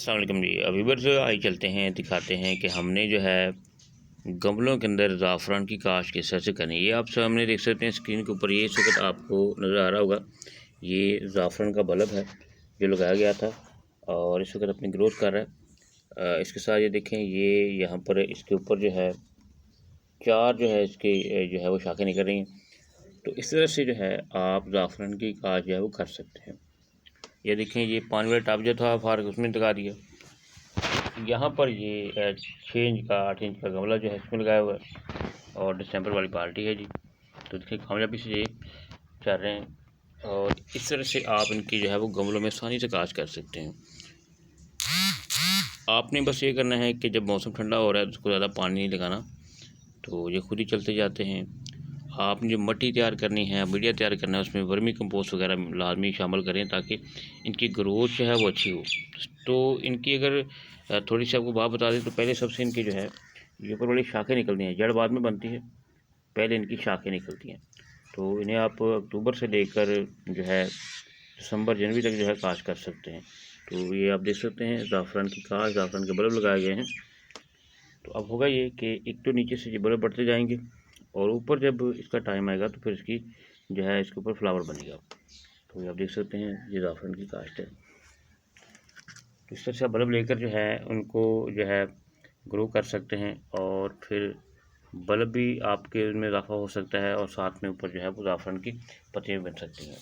अस्सलाम वालेकुम जी। अभी बस आइए चलते हैं, दिखाते हैं कि हमने जो है गमलों के अंदर ज़ाफ़रान की काश्त किस तरह से करनी है। ये आप सामने देख सकते हैं स्क्रीन के ऊपर, ये इस वक्त आपको नज़र आ रहा होगा। ये ज़ाफ़रान का बल्ब है जो लगाया गया था और इस वक्त अपनी ग्रोथ कर रहा है। इसके साथ ये देखें, ये यहाँ पर इसके ऊपर जो है 4 जो है इसकी जो है वो शाखें निकल रही हैं। तो इस तरह से जो है आप ज़ाफ़रान की काश्त जो है वो कर सकते हैं। ये देखें, ये पानी वाला टब जो था फार उसमें लगा दिया। यहाँ पर ये 6 इंच का 8 इंच का गमला जो है इसमें लगाया हुआ है और डिसम्बर वाली बाल्टी है जी। तो देखिए कामयाबी से ये चल रहे हैं और इस तरह से आप इनकी जो है वो गमलों में आसानी से काश्त कर सकते हैं। आपने बस ये करना है कि जब मौसम ठंडा हो रहा है तो उसको ज़्यादा पानी नहीं लगाना, तो ये खुद ही चलते जाते हैं। आपने जो मिट्टी तैयार करनी है, मीडिया तैयार करना है, उसमें वर्मी कंपोस्ट वगैरह लाजमी शामिल करें ताकि इनकी ग्रोथ जो है वो अच्छी हो। तो इनकी अगर थोड़ी सी आपको बात बता दें तो पहले सबसे इनकी जो है ये ऊपर वाली शाखें निकलती हैं, जड़ बाद में बनती है, पहले इनकी शाखें निकलती हैं। तो इन्हें आप अक्टूबर से लेकर जो है दिसंबर जनवरी तक जो है काश्त कर सकते हैं। तो ये आप देख सकते हैं ज़ाफ़रान की काश्त, ज़ाफ़रान के बल्ब लगाए गए हैं। तो अब होगा ये कि एक तो नीचे से ये बल्ब बढ़ते जाएंगे और ऊपर जब इसका टाइम आएगा तो फिर इसकी जो है इसके ऊपर फ्लावर बनेगा। तो ये आप देख सकते हैं ये ज़ाफ़रान की काश्त है। तो इस तरह से आप बल्ब लेकर जो है उनको जो है ग्रो कर सकते हैं और फिर बल्ब भी आपके उसमें इजाफा हो सकता है और साथ में ऊपर जो है वो ज़ाफ़रान की पत्तियाँ भी बन सकती हैं।